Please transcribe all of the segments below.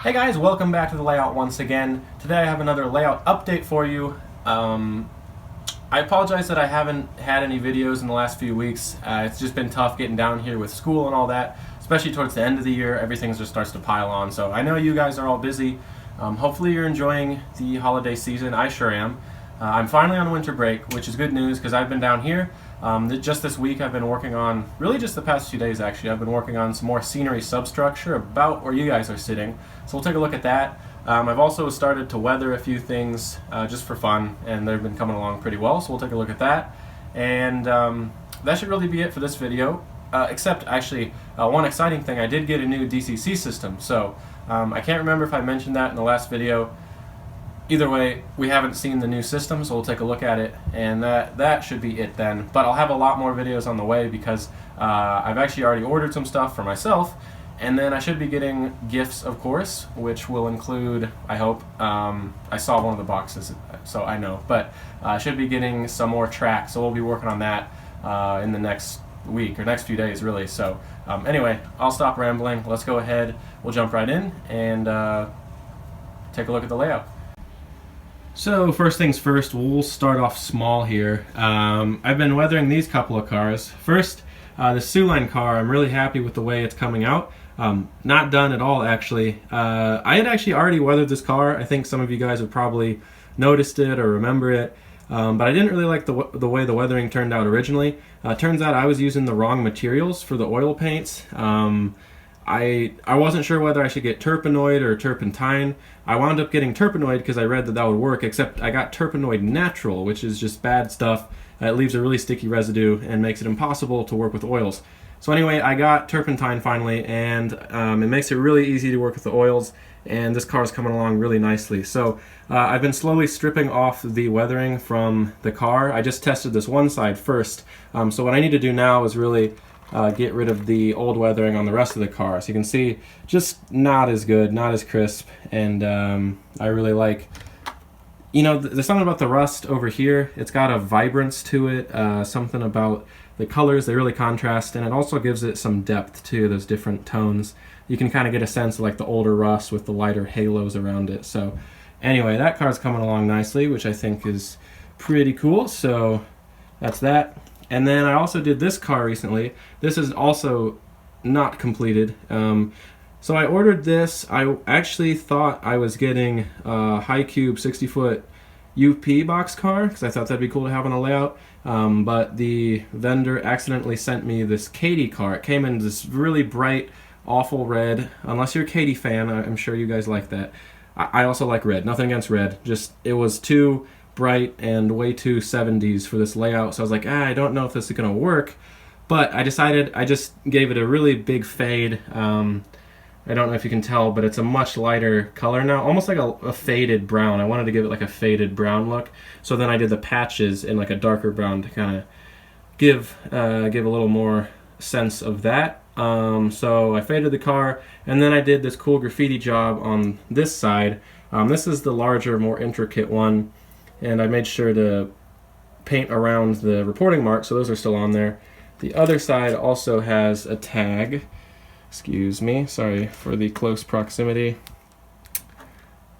Hey guys, welcome back to the layout once again. Today I have another layout update for you. I apologize that I haven't had any videos in the last few weeks. It's just been tough getting down here with school and all that, especially towards the end of the year. Everything just starts to pile on. So I know you guys are all busy. Hopefully you're enjoying the holiday season. I sure am. I'm finally on winter break, which is good news because I've been down here. Just this week I've been working on, really just the past few days actually, I've been working on some more scenery substructure about where you guys are sitting. So we'll take a look at that. I've also started to weather a few things just for fun, and they've been coming along pretty well, so we'll take a look at that. And that should really be it for this video, except actually one exciting thing, I did get a new DCC system. So I can't remember if I mentioned that in the last video. Either way, we haven't seen the new system, so we'll take a look at it, and that should be it then. But I'll have a lot more videos on the way because I've actually already ordered some stuff for myself, and then I should be getting gifts, of course, which will include, I hope, I saw one of the boxes, so I know, but I should be getting some more tracks, so we'll be working on that in the next week, or next few days, really. So anyway, I'll stop rambling. Let's go ahead. We'll jump right in and take a look at the layout. So first things first, we'll start off small here. I've been weathering these couple of cars. First, the Sioux Line car, I'm really happy with the way it's coming out. Not done at all, actually. I had actually already weathered this car. I think some of you guys have probably noticed it or remember it. But I didn't really like the way the weathering turned out originally. Turns out I was using the wrong materials for the oil paints. I wasn't sure whether I should get turpenoid or turpentine. I wound up getting turpenoid because I read that that would work, except I got turpenoid natural, which is just bad stuff. It leaves a really sticky residue and makes it impossible to work with oils. So anyway, I got turpentine finally, and it makes it really easy to work with the oils, and this car is coming along really nicely. So I've been slowly stripping off the weathering from the car. I just tested this one side first. So what I need to do now is really get rid of the old weathering on the rest of the car. So you can see, just not as good, not as crisp, and I really like, you know, there's something about the rust over here. It's got a vibrance to it, something about the colors, they really contrast, and it also gives it some depth too, those different tones. You can kind of get a sense of like the older rust with the lighter halos around it. So anyway, that car's coming along nicely, which I think is pretty cool. So that's that. And then I also did this car recently. This is also not completed. So I ordered this. I actually thought I was getting a high cube 60-foot UP box car because I thought that'd be cool to have on a layout. But the vendor accidentally sent me this Katy car. It came in this really bright, awful red. Unless you're a Katy fan, I'm sure you guys like that. I also like red. Nothing against red. Just it was too bright and way too 70s for this layout, so I was like, I don't know if this is gonna work, but I decided I just gave it a really big fade. I don't know if you can tell, but it's a much lighter color now, almost like a faded brown. I wanted to give it like a faded brown look, so then I did the patches in like a darker brown to kind of give a little more sense of that. So I faded the car, and then I did this cool graffiti job on this side. This is the larger, more intricate one, and I made sure to paint around the reporting marks, so those are still on there. The other side also has a tag. Excuse me, sorry for the close proximity.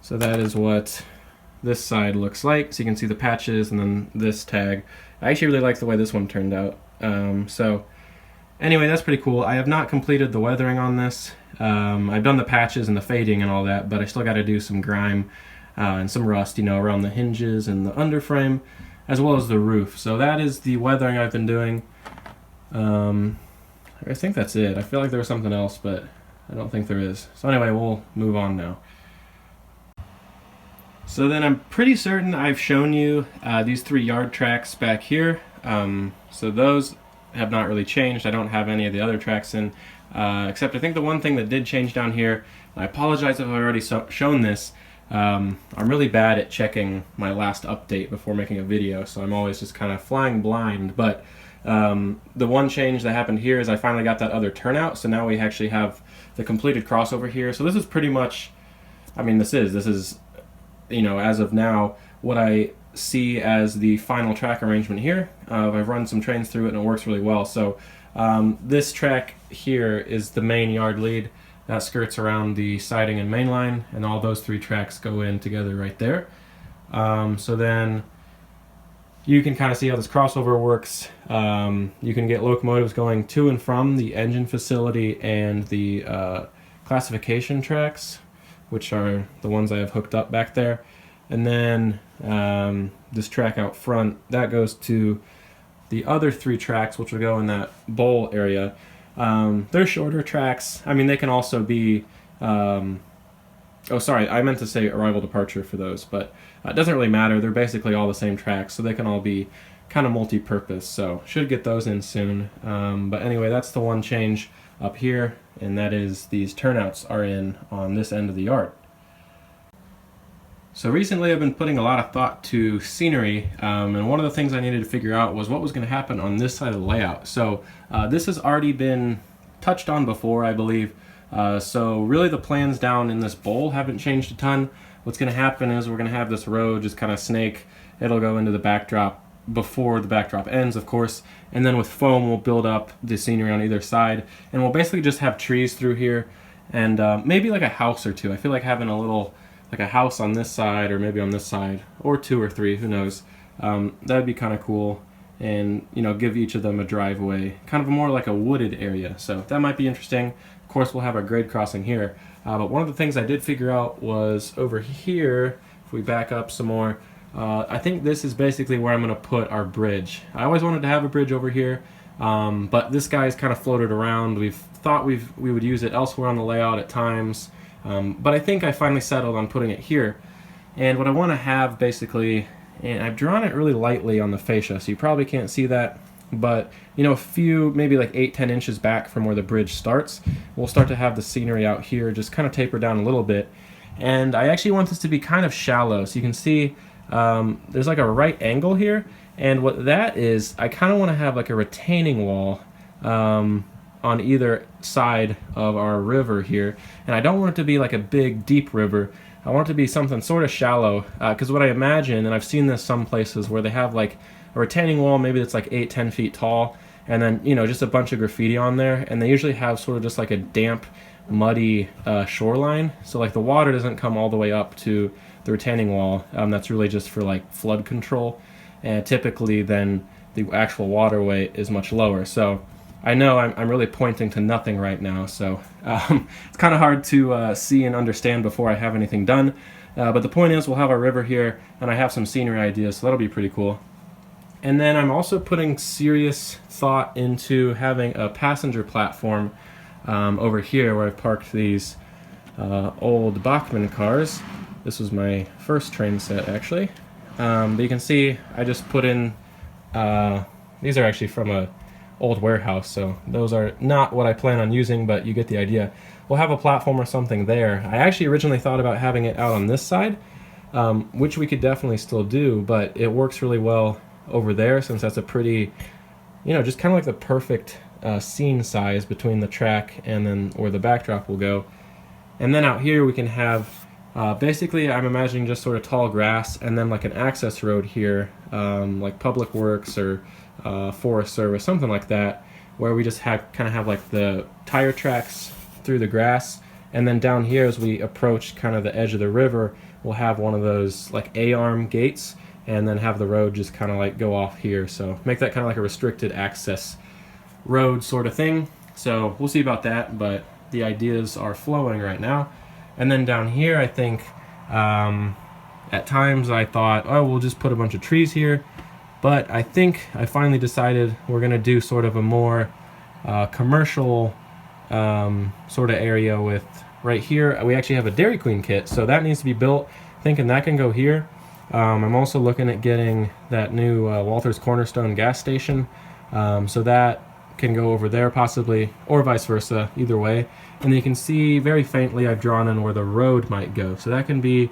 So that is what this side looks like. So you can see the patches and then this tag. I actually really like the way this one turned out. So anyway, that's pretty cool. I have not completed the weathering on this. I've done the patches and the fading and all that, but I still got to do some grime and some rust, you know, around the hinges and the underframe, as well as the roof. So that is the weathering I've been doing. I think that's it. I feel like there was something else, but I don't think there is. So anyway, we'll move on now. So then I'm pretty certain I've shown you these 3 yard tracks back here. So those have not really changed. I don't have any of the other tracks in, except I think the one thing that did change down here, and I apologize if I've already shown this, I'm really bad at checking my last update before making a video, so I'm always just kind of flying blind. But the one change that happened here is I finally got that other turnout, so now we actually have the completed crossover here. So this is pretty much, I mean, this is, you know, as of now, what I see as the final track arrangement here. I've run some trains through it and it works really well. So this track here is the main yard lead. that skirts around the siding and main line, and all those 3 tracks go in together right there. So then you can kind of see how this crossover works. You can get locomotives going to and from the engine facility and the classification tracks, which are the ones I have hooked up back there. And then this track out front, that goes to the other 3 tracks, which will go in that bowl area. They're shorter tracks. I mean, they can also be, oh sorry, I meant to say arrival departure for those, but it doesn't really matter. They're basically all the same tracks, so they can all be kind of multi-purpose, so should get those in soon. But anyway, that's the one change up here, and that is these turnouts are in on this end of the yard. So recently I've been putting a lot of thought to scenery, and one of the things I needed to figure out was what was going to happen on this side of the layout. So this has already been touched on before, I believe. So really the plans down in this bowl haven't changed a ton. What's going to happen is we're going to have this road just kind of snake. It'll go into the backdrop before the backdrop ends, of course, and then with foam we'll build up the scenery on either side, and we'll basically just have trees through here, and maybe like a house or 2. I feel like having a little, like a house on this side, or maybe on this side, or 2 or 3, who knows. That'd be kind of cool, and you know, give each of them a driveway, kind of more like a wooded area, so that might be interesting. Of course we'll have our grade crossing here, but one of the things I did figure out was over here, if we back up some more, I think this is basically where I'm going to put our bridge. I always wanted to have a bridge over here, but this guy's kind of floated around. We've thought we would use it elsewhere on the layout at times, but I think I finally settled on putting it here. And what I want to have basically, and I've drawn it really lightly on the fascia, so you probably can't see that, but you know, a few, maybe like 8-10 inches back from where the bridge starts, we'll start to have the scenery out here just kind of taper down a little bit. And I actually want this to be kind of shallow, so you can see there's like a right angle here, and what that is, I kind of want to have like a retaining wall on either side of our river here, and I don't want it to be like a big deep river. I want it to be something sort of shallow, because what I imagine, and I've seen this some places where they have like a retaining wall maybe that's like 8-10 feet tall, and then you know, just a bunch of graffiti on there, and they usually have sort of just like a damp, muddy shoreline, so like the water doesn't come all the way up to the retaining wall. That's really just for like flood control, and typically then the actual waterway is much lower. So I know I'm really pointing to nothing right now, so it's kind of hard to see and understand before I have anything done, but the point is we'll have our river here, and I have some scenery ideas, so that'll be pretty cool. And then I'm also putting serious thought into having a passenger platform over here where I've parked these old Bachmann cars. This was my first train set, actually. But you can see I just put in, these are actually from a old warehouse, so those are not what I plan on using, but you get the idea. We'll have a platform or something there. I actually originally thought about having it out on this side, which we could definitely still do, but it works really well over there since that's a pretty, you know, just kind of like the perfect scene size between the track and then where the backdrop will go. And then out here we can have basically, I'm imagining just sort of tall grass and then like an access road here, like Public Works or Forest Service, something like that, where we just kind of have like the tire tracks through the grass, and then down here as we approach kind of the edge of the river, we'll have one of those like A-arm gates, and then have the road just kind of like go off here, so make that kind of like a restricted access road sort of thing. So we'll see about that, but the ideas are flowing right now. And then down here, I think at times I thought, oh, we'll just put a bunch of trees here, but I think I finally decided we're gonna do sort of a more commercial sort of area with right here. We actually have a Dairy Queen kit, so that needs to be built. Thinking that can go here. I'm also looking at getting that new Walters Cornerstone gas station, so that can go over there possibly, or vice versa, either way. And you can see very faintly I've drawn in where the road might go, so that can be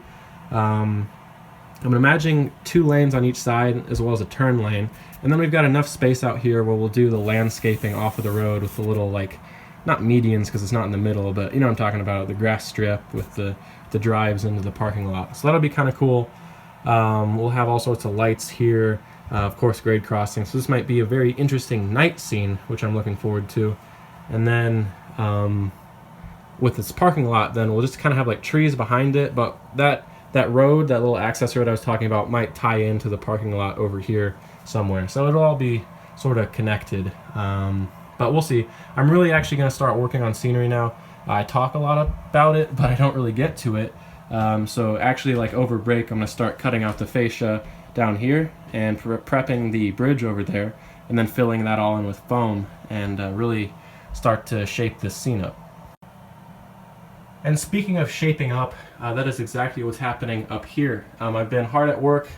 I'm imagining 2 lanes on each side as well as a turn lane, and then we've got enough space out here where we'll do the landscaping off of the road with the little, like, not medians because it's not in the middle, but you know what I'm talking about, the grass strip with the drives into the parking lot. So that'll be kind of cool. We'll have all sorts of lights here, of course grade crossing, so this might be a very interesting night scene, which I'm looking forward to. And then with this parking lot, then we'll just kind of have like trees behind it, but that road, that little access road I was talking about, might tie into the parking lot over here somewhere. So it'll all be sort of connected, but we'll see. I'm really actually going to start working on scenery now. I talk a lot about it, but I don't really get to it. So actually, like over break, I'm going to start cutting out the fascia down here and prepping the bridge over there, and then filling that all in with foam, and really start to shape this scene up. And speaking of shaping up, that is exactly what's happening up here. I've been hard at work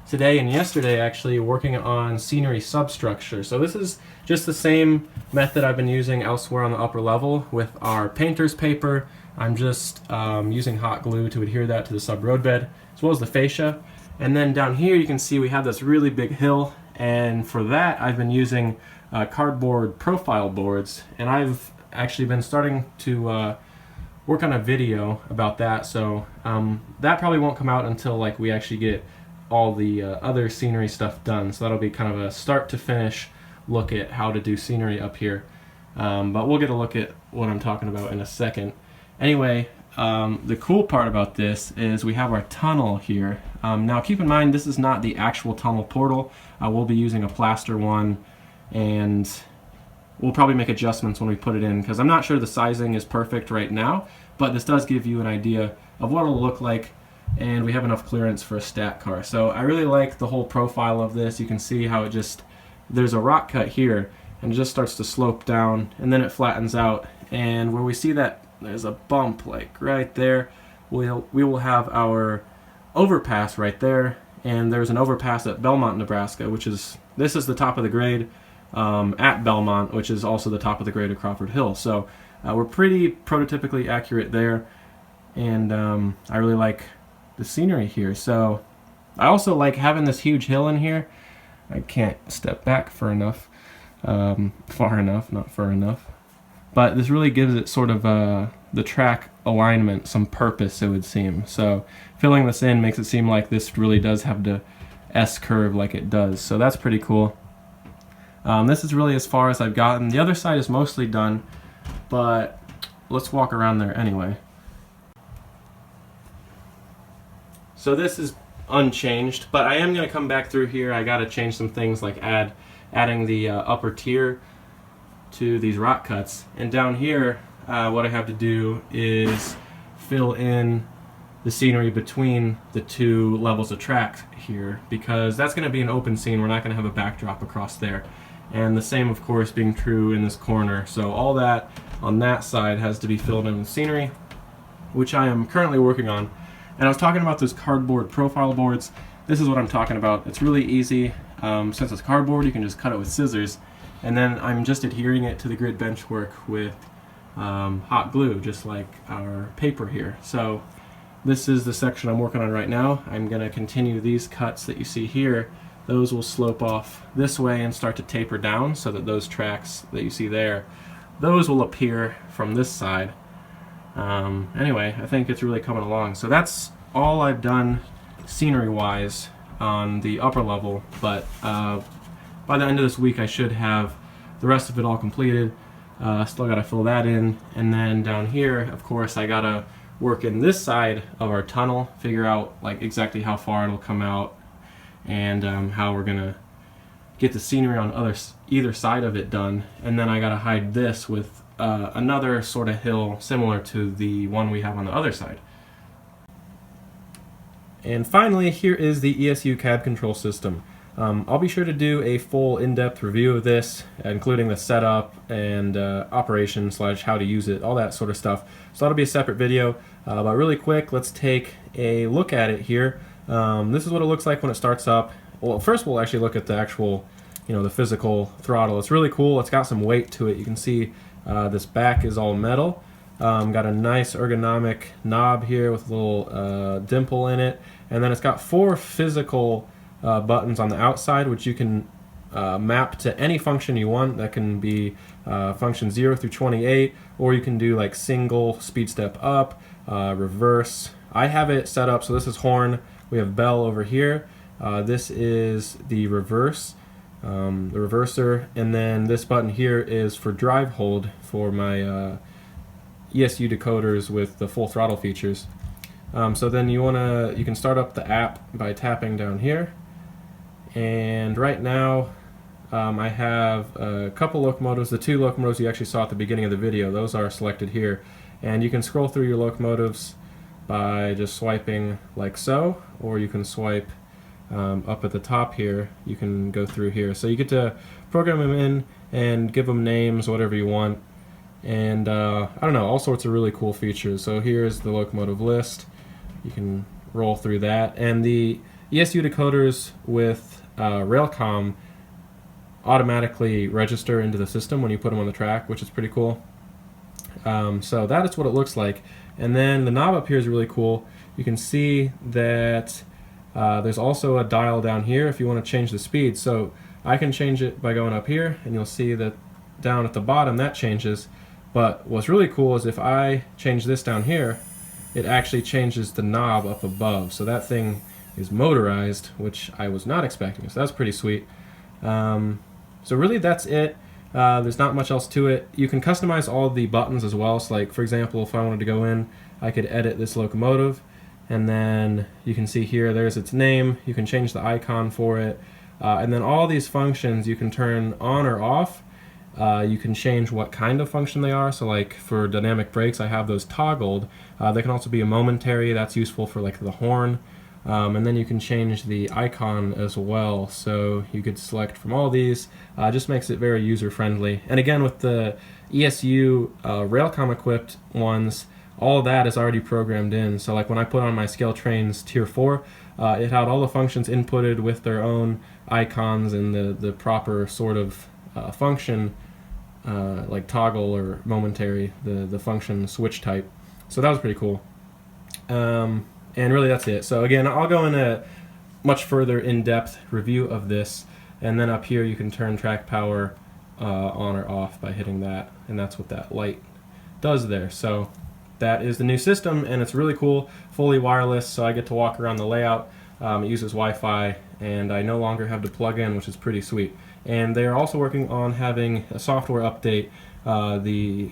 today and yesterday actually working on scenery substructure. So this is just the same method I've been using elsewhere on the upper level with our painter's paper. I'm just using hot glue to adhere that to the sub roadbed as well as the fascia. And then down here you can see we have this really big hill, and for that I've been using cardboard profile boards, and I've actually been starting to work on a video about that, so that probably won't come out until like we actually get all the other scenery stuff done. So that'll be kind of a start to finish look at how to do scenery up here, but we'll get a look at what I'm talking about in a second. Anyway, the cool part about this is we have our tunnel here. Now keep in mind, this is not the actual tunnel portal. We'll be using a plaster one, and we'll probably make adjustments when we put it in, because I'm not sure the sizing is perfect right now, but this does give you an idea of what it'll look like, and we have enough clearance for a stat car. So I really like the whole profile of this. You can see how it just, there's a rock cut here, and it just starts to slope down, and then it flattens out, and where we see that there's a bump like right there, we will have our overpass right there, and there's an overpass at Belmont, Nebraska, which is, this is the top of the grade at Belmont, which is also the top of the grade of Crawford Hill. So we're pretty prototypically accurate there, and I really like the scenery here. So I also like having this huge hill in here. I can't step back far enough, not far enough. But this really gives it sort of the track alignment some purpose, it would seem. So filling this in makes it seem like this really does have the S curve like it does. So that's pretty cool. This is really as far as I've gotten. The other side is mostly done, but let's walk around there anyway. So this is unchanged, but I am going to come back through here. I got to change some things, like adding the upper tier to these rock cuts. And down here, what I have to do is fill in the scenery between the two levels of track here, because that's going to be an open scene. We're not going to have a backdrop across there. And the same, of course, being true in this corner. So all that on that side has to be filled in with scenery, which I am currently working on. And I was talking about those cardboard profile boards. This is what I'm talking about. It's really easy. Since it's cardboard, you can just cut it with scissors. And then I'm just adhering it to the grid benchwork with hot glue, just like our paper here. So this is the section I'm working on right now. I'm going to continue these cuts that you see here. Those will slope off this way and start to taper down, so that those tracks that you see there, those will appear from this side. Anyway, I think it's really coming along. So that's all I've done scenery-wise on the upper level, but by the end of this week I should have the rest of it all completed. Still got to fill that in, and then down here, of course, I got to work in this side of our tunnel, figure out like exactly how far it'll come out, and how we're gonna get the scenery on either side of it done. And then I gotta hide this with another sort of hill similar to the one we have on the other side. And finally, here is the ESU CabControl system. I'll be sure to do a full in-depth review of this, including the setup and operation / how to use it, all that sort of stuff. So that'll be a separate video. But really quick, let's take a look at it here. This is what it looks like when it starts up. Well, first we'll actually look at the actual, the physical throttle. It's really cool. It's got some weight to it. You can see this back is all metal. Got a nice ergonomic knob here with a little dimple in it. And then it's got 4 physical buttons on the outside, which you can map to any function you want. That can be function 0 through 28, or you can do like single, speed step up, reverse. I have it set up so this is horn. We have bell over here. This is the reverse, the reverser, and then this button here is for drive hold for my ESU decoders with the full throttle features. So then you can start up the app by tapping down here, and right now I have a couple locomotives. The 2 locomotives you actually saw at the beginning of the video, those are selected here, and you can scroll through your locomotives by just swiping like so, or you can swipe up at the top here. You can go through here, so you get to program them in and give them names, whatever you want, and I don't know, all sorts of really cool features. So here's the locomotive list. You can roll through that, and the ESU decoders with Railcom automatically register into the system when you put them on the track, which is pretty cool. So that is what it looks like. And then the knob up here is really cool. You can see that there's also a dial down here if you want to change the speed. So I can change it by going up here, and you'll see that down at the bottom that changes. But what's really cool is if I change this down here, it actually changes the knob up above. So that thing is motorized, which I was not expecting. So that's pretty sweet. So really that's it. There's not much else to it. You can customize all the buttons as well. So like, for example, if I wanted to go in, I could edit this locomotive, and then you can see here, there's its name. You can change the icon for it. And then all these functions you can turn on or off. You can change what kind of function they are. So like for dynamic brakes, I have those toggled. They can also be a momentary. That's useful for like the horn. And then you can change the icon as well. So you could select from all these. Just makes it very user friendly. And again, with the ESU Railcom equipped ones, all of that is already programmed in. So like when I put on my scale trains tier 4, it had all the functions inputted with their own icons and the proper sort of function, like toggle or momentary, the function switch type. So that was pretty cool. And really that's it. So again, I'll go into much further in-depth review of this, and then up here you can turn track power on or off by hitting that, and that's what that light does there. So that is the new system, and it's really cool, fully wireless, so I get to walk around the layout. It uses Wi-Fi, and I no longer have to plug in, which is pretty sweet. And they are also working on having a software update. The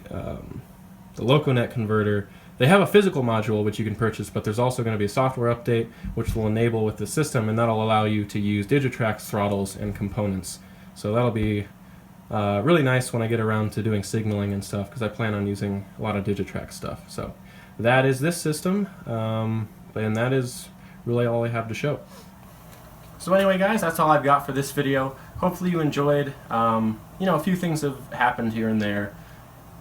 LocoNet converter, they have a physical module which you can purchase, but there's also going to be a software update which will enable with the system, and that'll allow you to use Digitrax throttles and components. So that'll be really nice when I get around to doing signaling and stuff, because I plan on using a lot of Digitrax stuff. So that is this system, and that is really all I have to show. So anyway guys, that's all I've got for this video. Hopefully you enjoyed. A few things have happened here and there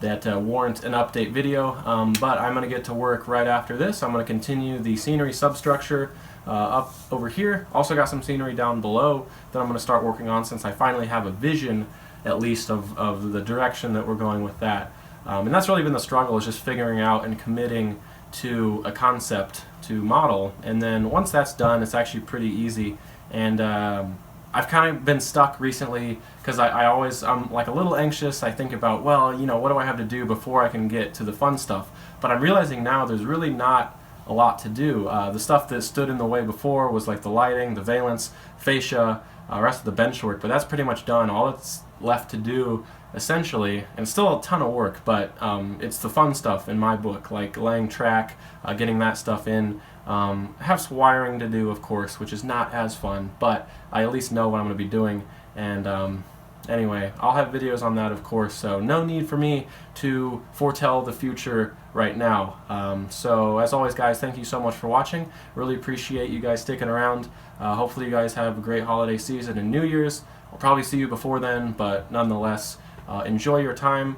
that warrant an update video, but I'm going to get to work right after this. I'm going to continue the scenery substructure up over here. Also got some scenery down below that I'm going to start working on, since I finally have a vision at least of the direction that we're going with that. And that's really been the struggle, is just figuring out and committing to a concept to model, and then once that's done, it's actually pretty easy. And I've kind of been stuck recently because I'm like a little anxious. I think about, well, what do I have to do before I can get to the fun stuff? But I'm realizing now there's really not a lot to do. The stuff that stood in the way before was like the lighting, the valence, fascia, rest of the bench work, but that's pretty much done. All that's left to do, essentially, and still a ton of work, but it's the fun stuff in my book, like laying track, getting that stuff in. I have some wiring to do, of course, which is not as fun, but I at least know what I'm going to be doing. And anyway, I'll have videos on that, of course, so no need for me to foretell the future right now. So as always, guys, thank you so much for watching. Really appreciate you guys sticking around. Hopefully you guys have a great holiday season and New Year's. I'll probably see you before then, but nonetheless, enjoy your time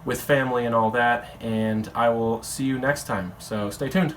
with family and all that, and I will see you next time. So stay tuned.